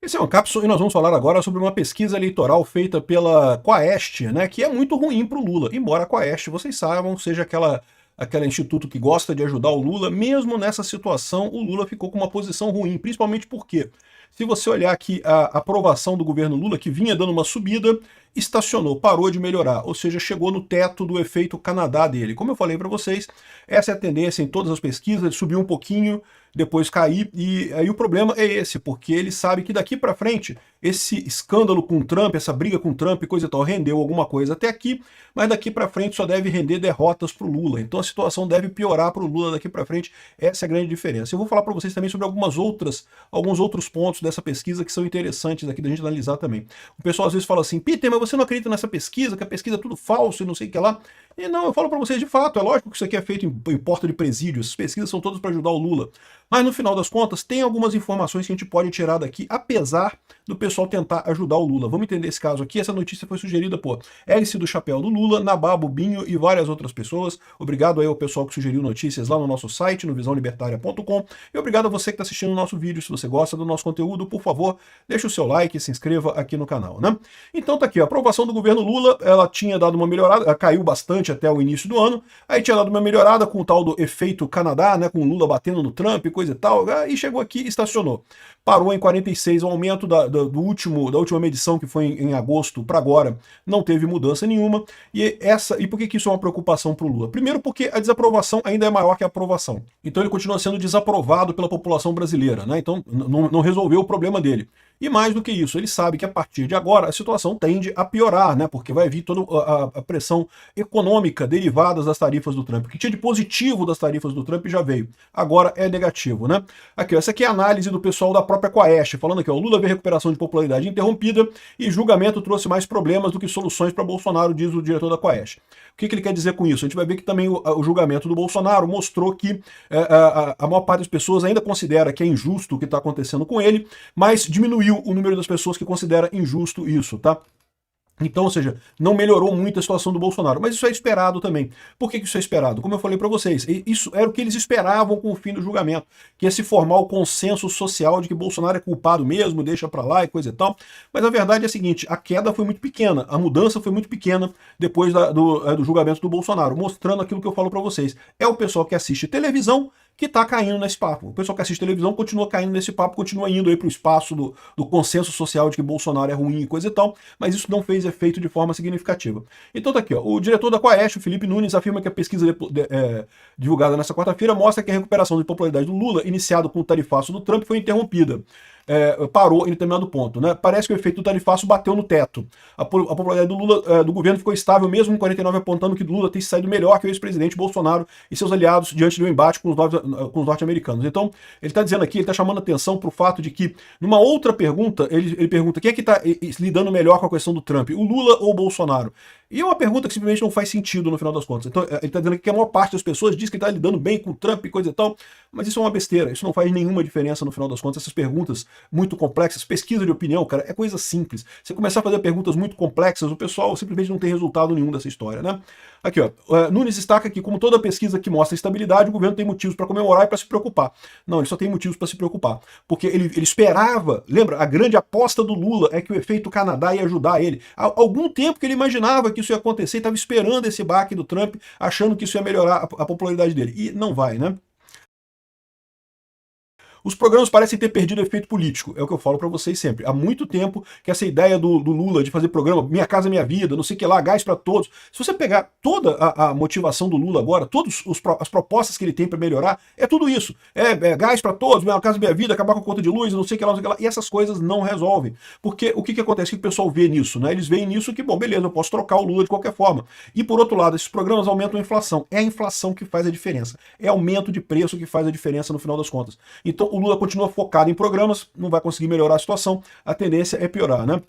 Esse é um Cápsula e nós vamos falar agora sobre uma pesquisa eleitoral feita pela Quaest, né, que é muito ruim para o Lula, embora a Quaest, vocês saibam, seja aquela instituto que gosta de ajudar o Lula. Mesmo nessa situação, o Lula ficou com uma posição ruim, principalmente porque, se você olhar aqui a aprovação do governo Lula, que vinha dando uma subida, estacionou, parou de melhorar, ou seja, chegou no teto do efeito Canadá dele. Como eu falei para vocês, essa é a tendência em todas as pesquisas, ele subiu um pouquinho, depois cair, e aí o problema é esse, porque ele sabe que daqui para frente, esse escândalo com o Trump, essa briga com o Trump e coisa e tal, rendeu alguma coisa até aqui, mas daqui para frente só deve render derrotas para o Lula. Então a situação deve piorar para o Lula daqui para frente, essa é a grande diferença. Eu vou falar para vocês também sobre alguns outros pontos dessa pesquisa que são interessantes aqui da gente analisar também. O pessoal às vezes fala assim, Peter, mas você não acredita nessa pesquisa, que a pesquisa é tudo falso e não sei o que lá. E não, eu falo para vocês de fato, é lógico que isso aqui é feito em porta de presídio, essas pesquisas são todas para ajudar o Lula. Mas no final das contas, tem algumas informações que a gente pode tirar daqui, apesar do pessoal tentar ajudar o Lula. Vamos entender esse caso aqui. Essa notícia foi sugerida por Hélice do Chapéu do Lula, Nababo Binho e várias outras pessoas. Obrigado aí ao pessoal que sugeriu notícias lá no nosso site, no visãolibertaria.com. E obrigado a você que está assistindo o nosso vídeo. Se você gosta do nosso conteúdo, por favor, deixe o seu like e se inscreva aqui no canal, né? Então tá aqui, a aprovação do governo Lula, ela tinha dado uma melhorada, ela caiu bastante até o início do ano, aí tinha dado uma melhorada com o tal do efeito Canadá, né, com o Lula batendo no Trump e coisa e tal, e chegou aqui e estacionou. Parou em 46, o aumento da última medição, que foi em agosto para agora, não teve mudança nenhuma. E por que isso é uma preocupação para o Lula? Primeiro porque a desaprovação ainda é maior que a aprovação. Então ele continua sendo desaprovado pela população brasileira, né? Então não resolveu o problema dele. E mais do que isso, ele sabe que a partir de agora a situação tende a piorar, né? Porque vai vir toda a pressão econômica derivada das tarifas do Trump. O que tinha de positivo das tarifas do Trump já veio. Agora é negativo, né? Aqui, essa aqui é a análise do pessoal da própria Quaest, falando aqui, ó, o Lula vê recuperação de popularidade interrompida e julgamento trouxe mais problemas do que soluções para Bolsonaro, diz o diretor da Quaest. O que ele quer dizer com isso? A gente vai ver que também o julgamento do Bolsonaro mostrou que a maior parte das pessoas ainda considera que é injusto o que está acontecendo com ele, mas diminuiu o número das pessoas que considera injusto isso, tá? Então, ou seja, não melhorou muito a situação do Bolsonaro. Mas isso é esperado também. Por que isso é esperado? Como eu falei para vocês, isso era o que eles esperavam com o fim do julgamento, que ia se formar o consenso social de que Bolsonaro é culpado mesmo, deixa para lá e coisa e tal. Mas a verdade é a seguinte, a queda foi muito pequena, a mudança foi muito pequena depois do julgamento do Bolsonaro, mostrando aquilo que eu falo para vocês. É o pessoal que assiste televisão que está caindo nesse papo. O pessoal que assiste televisão continua caindo nesse papo, continua indo aí para o espaço do consenso social de que Bolsonaro é ruim e coisa e tal, mas isso não fez efeito de forma significativa. Então tá aqui, ó, o diretor da Quaest, o Felipe Nunes, afirma que a pesquisa divulgada nessa quarta-feira mostra que a recuperação de popularidade do Lula, iniciado com o tarifaço do Trump, foi interrompida. Parou em determinado ponto, né? Parece que o efeito do tarifaço bateu no teto. A popularidade do Lula, do governo, ficou estável mesmo em 49, apontando que Lula tem saído melhor que o ex-presidente Bolsonaro e seus aliados diante do embate com os norte-americanos. Então, ele está dizendo aqui, ele está chamando atenção para o fato de que, numa outra pergunta, ele pergunta quem é que está lidando melhor com a questão do Trump, o Lula ou o Bolsonaro? E é uma pergunta que simplesmente não faz sentido no final das contas. Então, ele está dizendo aqui que a maior parte das pessoas diz que está lidando bem com o Trump e coisa e tal, mas isso é uma besteira, isso não faz nenhuma diferença no final das contas. Essas perguntas muito complexas, pesquisa de opinião, cara, é coisa simples. Você começar a fazer perguntas muito complexas, o pessoal simplesmente não tem resultado nenhum dessa história, né? Aqui, ó, Nunes destaca que, como toda pesquisa que mostra estabilidade, o governo tem motivos para comemorar e para se preocupar. Não, ele só tem motivos para se preocupar. Porque ele esperava, lembra, a grande aposta do Lula é que o efeito Canadá ia ajudar ele. Há algum tempo que ele imaginava que isso ia acontecer, estava esperando esse baque do Trump, achando que isso ia melhorar a popularidade dele. E não vai, né? Os programas parecem ter perdido efeito político, é o que eu falo para vocês sempre. Há muito tempo que essa ideia do Lula de fazer programa Minha Casa Minha Vida, não sei o que lá, gás para todos. Se você pegar toda a motivação do Lula agora, todas as propostas que ele tem para melhorar, é tudo isso. Gás para todos, Minha Casa Minha Vida, acabar com a conta de luz, não sei o que lá, não sei o que lá. E essas coisas não resolvem. Porque o que acontece? O que o pessoal vê nisso, né? Eles veem nisso que, bom, beleza, eu posso trocar o Lula de qualquer forma. E por outro lado, esses programas aumentam a inflação. É a inflação que faz a diferença. É aumento de preço que faz a diferença no final das contas. Então o Lula continua focado em programas, não vai conseguir melhorar a situação, a tendência é piorar, né?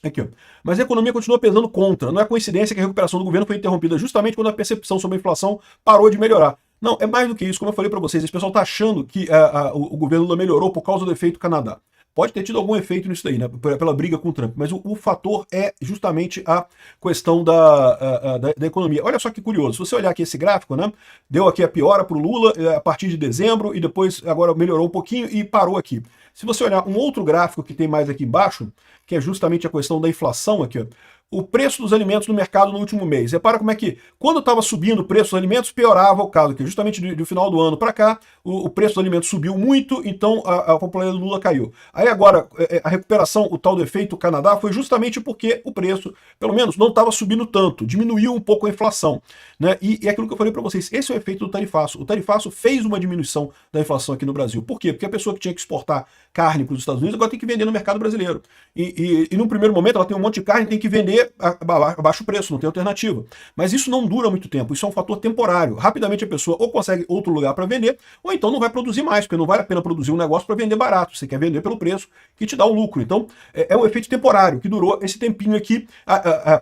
Aqui, ó. Mas a economia continua pesando contra. Não é coincidência que a recuperação do governo foi interrompida justamente quando a percepção sobre a inflação parou de melhorar. Não, é mais do que isso. Como eu falei para vocês, esse pessoal está achando que o governo Lula melhorou por causa do efeito Canadá. Pode ter tido algum efeito nisso daí, né, pela briga com o Trump, mas o fator é justamente a questão da economia. Olha só que curioso, se você olhar aqui esse gráfico, né, deu aqui a piora para o Lula a partir de dezembro e depois agora melhorou um pouquinho e parou aqui. Se você olhar um outro gráfico que tem mais aqui embaixo, que é justamente a questão da inflação aqui, ó, o preço dos alimentos no mercado no último mês. Repara como é que, quando estava subindo o preço dos alimentos, piorava o caso aqui. Justamente do final do ano para cá, o preço dos alimentos subiu muito, então a popularidade do Lula caiu. Aí agora, a recuperação, o tal do efeito Canadá, foi justamente porque o preço, pelo menos, não estava subindo tanto, diminuiu um pouco a inflação. Né? E é aquilo que eu falei para vocês, esse é o efeito do tarifaço. O tarifaço fez uma diminuição da inflação aqui no Brasil. Por quê? Porque a pessoa que tinha que exportar carne para os Estados Unidos agora tem que vender no mercado brasileiro. E num primeiro momento ela tem um monte de carne e tem que vender a baixo preço, não tem alternativa. Mas isso não dura muito tempo, isso é um fator temporário. Rapidamente a pessoa ou consegue outro lugar para vender, ou então não vai produzir mais, porque não vale a pena produzir um negócio para vender barato. Você quer vender pelo preço que te dá o lucro. Então é um efeito temporário, que durou esse tempinho aqui,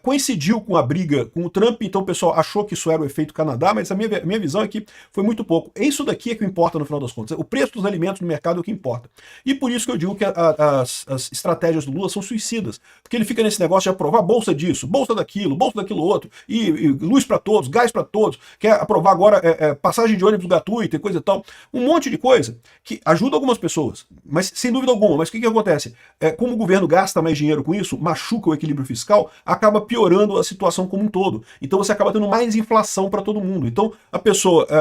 coincidiu com a briga com o Trump, então o pessoal achou que isso era o efeito Canadá, mas a minha visão é que foi muito pouco. Isso daqui é que importa no final das contas. O preço dos alimentos no mercado é o que importa. E por isso que eu digo que as estratégias do Lula são suicidas. Porque ele fica nesse negócio de aprovar bolsa disso, bolsa daquilo outro, e luz para todos, gás para todos, quer aprovar agora passagem de ônibus gratuita e coisa e tal. Um monte de coisa que ajuda algumas pessoas, mas sem dúvida alguma. Mas o que acontece? Como o governo gasta mais dinheiro com isso, machuca o equilíbrio fiscal, acaba piorando a situação como um todo. Então você acaba tendo mais inflação para todo mundo. Então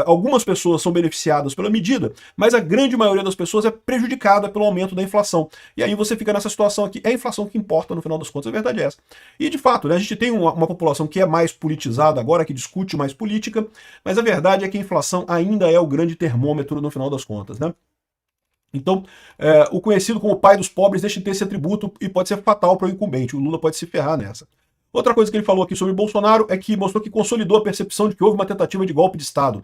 algumas pessoas são beneficiadas pela medida, mas a grande maioria das pessoas é prejudicada pelo aumento da inflação. E aí você fica nessa situação aqui. É a inflação que importa no final das contas, a verdade é essa. E de fato, né, a gente tem uma população que é mais politizada agora, que discute mais política, mas a verdade é que a inflação ainda é o grande termômetro no final das contas, né? Então, o conhecido como pai dos pobres deixa de ter esse atributo e pode ser fatal para o incumbente. O Lula pode se ferrar nessa. Outra coisa que ele falou aqui sobre Bolsonaro é que mostrou que consolidou a percepção de que houve uma tentativa de golpe de Estado.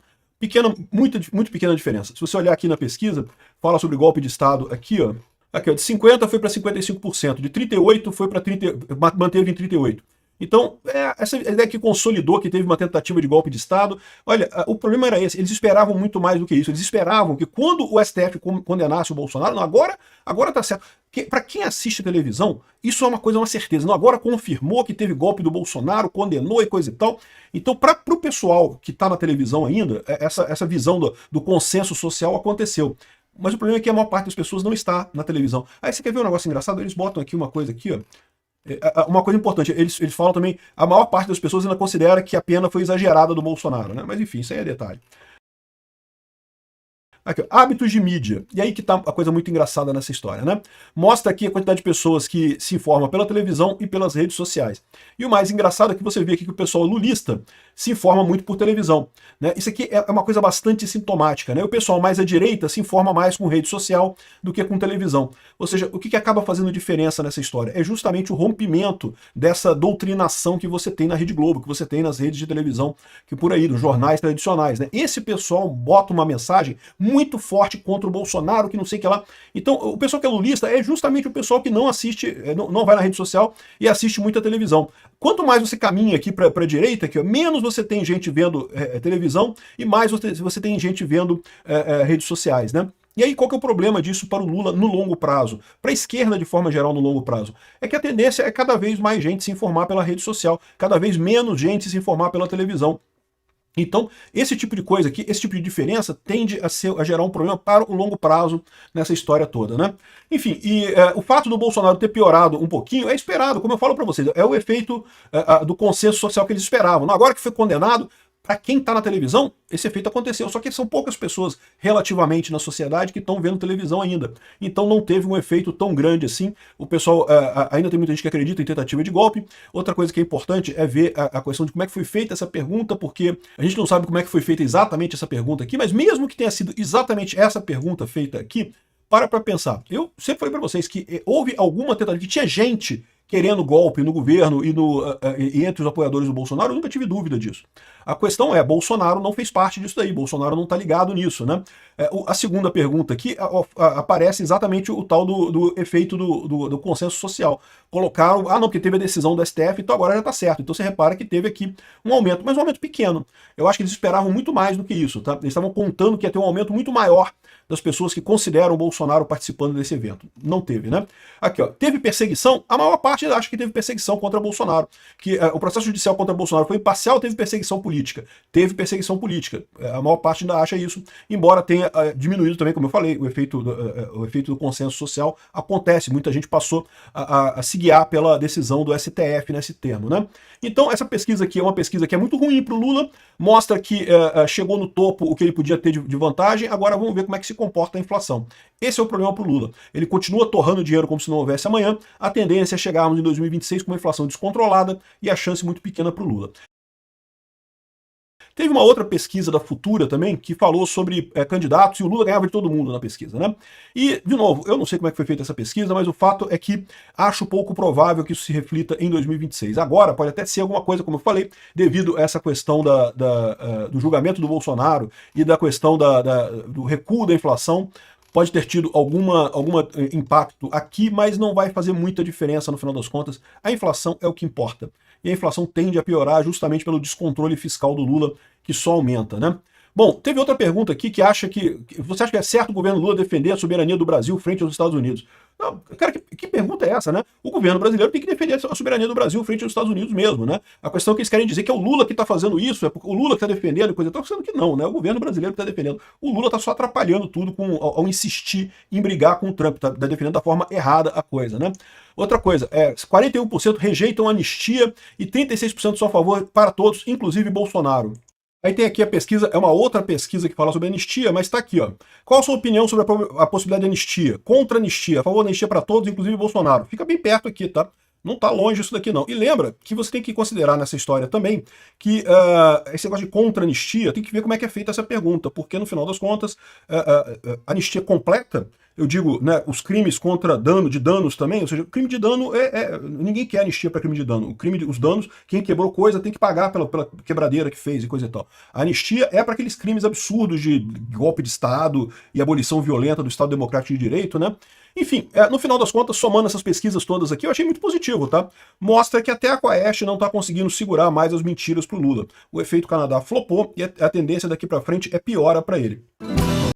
Muito pequena diferença. Se você olhar aqui na pesquisa, fala sobre golpe de Estado aqui, ó. Aqui, ó, de 50% foi para 55%, de 38% foi para 30%, manteve em 38%. Então, essa ideia que consolidou que teve uma tentativa de golpe de Estado, olha, o problema era esse, eles esperavam muito mais do que isso, eles esperavam que quando o STF condenasse o Bolsonaro, não, agora tá certo. Para quem assiste televisão, isso é uma certeza. Não, agora confirmou que teve golpe do Bolsonaro, condenou e coisa e tal. Então, para o pessoal que está na televisão ainda, essa visão do consenso social aconteceu. Mas o problema é que a maior parte das pessoas não está na televisão. Aí você quer ver um negócio engraçado? Eles botam aqui uma coisa aqui, ó. Uma coisa importante, eles falam também, a maior parte das pessoas ainda considera que a pena foi exagerada do Bolsonaro, né? Mas enfim, isso aí é detalhe. Aqui, ó, hábitos de mídia. E aí que tá a coisa muito engraçada nessa história, né? Mostra aqui a quantidade de pessoas que se informam pela televisão e pelas redes sociais. E o mais engraçado é que você vê aqui que o pessoal lulista se informa muito por televisão, né? Isso aqui é uma coisa bastante sintomática, né? O pessoal mais à direita se informa mais com rede social do que com televisão. Ou seja, o que acaba fazendo diferença nessa história? É justamente o rompimento dessa doutrinação que você tem na Rede Globo, que você tem nas redes de televisão, que por aí, nos jornais tradicionais, né? Esse pessoal bota uma mensagem muito forte contra o Bolsonaro, que não sei o que lá. Então, o pessoal que é lulista é justamente o pessoal que não assiste, não vai na rede social e assiste muita televisão. Quanto mais você caminha aqui para a direita, aqui, menos você tem gente vendo televisão e mais você tem gente vendo redes sociais, né? E aí, qual que é o problema disso para o Lula no longo prazo? Para a esquerda, de forma geral, no longo prazo? É que a tendência é cada vez mais gente se informar pela rede social, cada vez menos gente se informar pela televisão. Então, esse tipo de coisa aqui, esse tipo de diferença tende a gerar um problema para o longo prazo nessa história toda, né? Enfim, o fato do Bolsonaro ter piorado um pouquinho é esperado, como eu falo para vocês, é o efeito do consenso social que eles esperavam. Agora que foi condenado, para quem está na televisão, esse efeito aconteceu, só que são poucas pessoas relativamente na sociedade que estão vendo televisão ainda. Então não teve um efeito tão grande assim. O pessoal, ainda tem muita gente que acredita em tentativa de golpe. Outra coisa que é importante é ver a questão de como é que foi feita essa pergunta, porque a gente não sabe como é que foi feita exatamente essa pergunta aqui, mas mesmo que tenha sido exatamente essa pergunta feita aqui, para pensar. Eu sempre falei para vocês que houve alguma tentativa, que tinha gente querendo golpe no governo e entre os apoiadores do Bolsonaro, eu nunca tive dúvida disso. A questão é, Bolsonaro não fez parte disso daí, Bolsonaro não está ligado nisso, né? A segunda pergunta aqui aparece exatamente o tal do efeito do consenso social. Colocaram, não, porque teve a decisão do STF, então agora já está certo. Então você repara que teve aqui um aumento, mas um aumento pequeno. Eu acho que eles esperavam muito mais do que isso, tá? Eles estavam contando que ia ter um aumento muito maior das pessoas que consideram o Bolsonaro participando desse evento. Não teve, né? Aqui, ó, teve perseguição? A maior parte parte acha que teve perseguição contra Bolsonaro, que o processo judicial contra Bolsonaro foi imparcial, teve perseguição política. Teve perseguição política. A maior parte ainda acha isso, embora tenha diminuído também, como eu falei, o efeito do consenso social acontece. Muita gente passou a se guiar pela decisão do STF nesse termo, né? Então, essa pesquisa aqui é uma pesquisa que é muito ruim para o Lula, mostra que chegou no topo o que ele podia ter de vantagem, agora vamos ver como é que se comporta a inflação. Esse é o problema para o Lula. Ele continua torrando dinheiro como se não houvesse amanhã, a tendência é chegarmos em 2026 com uma inflação descontrolada e a chance muito pequena para o Lula. Teve uma outra pesquisa da Futura também, que falou sobre candidatos, e o Lula ganhava de todo mundo na pesquisa, né? E, de novo, eu não sei como é que foi feita essa pesquisa, mas o fato é que acho pouco provável que isso se reflita em 2026. Agora, pode até ser alguma coisa, como eu falei, devido a essa questão do julgamento do Bolsonaro e da questão do recuo da inflação, pode ter tido algum impacto aqui, mas não vai fazer muita diferença no final das contas. A inflação é o que importa. E a inflação tende a piorar justamente pelo descontrole fiscal do Lula, que só aumenta, né? Bom, teve outra pergunta aqui que acha que... Você acha que é certo o governo Lula defender a soberania do Brasil frente aos Estados Unidos? Não, cara, que pergunta é essa, né? O governo brasileiro tem que defender a soberania do Brasil frente aos Estados Unidos mesmo, né? A questão é que eles querem dizer que é o Lula que está fazendo isso, é o Lula que está defendendo e coisa e tal, sendo que não, né? O governo brasileiro que está defendendo. O Lula está só atrapalhando tudo ao insistir em brigar com o Trump, está defendendo da forma errada a coisa, né? Outra coisa, 41% rejeitam a anistia e 36% são a favor para todos, inclusive Bolsonaro. Aí tem aqui a pesquisa, é uma outra pesquisa que fala sobre anistia, mas está aqui, ó. Qual a sua opinião sobre a possibilidade de anistia? Contra anistia, a favor da anistia para todos, inclusive Bolsonaro. Fica bem perto aqui, tá? Não está longe isso daqui, não. E lembra que você tem que considerar nessa história também que esse negócio de contra-anistia, tem que ver como é que é feita essa pergunta, porque no final das contas, anistia completa, eu digo, né, os crimes contra danos também, ou seja, o crime de dano ninguém quer anistia para crime de dano. Os danos, quem quebrou coisa tem que pagar pela quebradeira que fez e coisa e tal. A anistia é para aqueles crimes absurdos de golpe de Estado e abolição violenta do Estado Democrático de Direito, né? Enfim, no final das contas, somando essas pesquisas todas aqui, eu achei muito positivo, tá? Mostra que até a Quaest não está conseguindo segurar mais as mentiras pro Lula. O efeito Canadá flopou e a tendência daqui para frente é piora para ele.